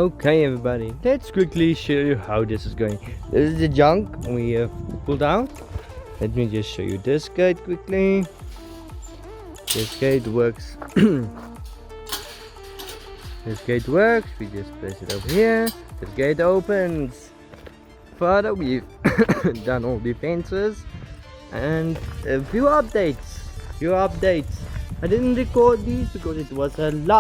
Okay, everybody, let's quickly show you how this is going. This is the junk we have pulled out. Let me just show you this gate quickly. This gate works. This gate works. We just place it over here. The gate opens. Further, we've done all the fences and a few updates. I didn't record these because it was a lot.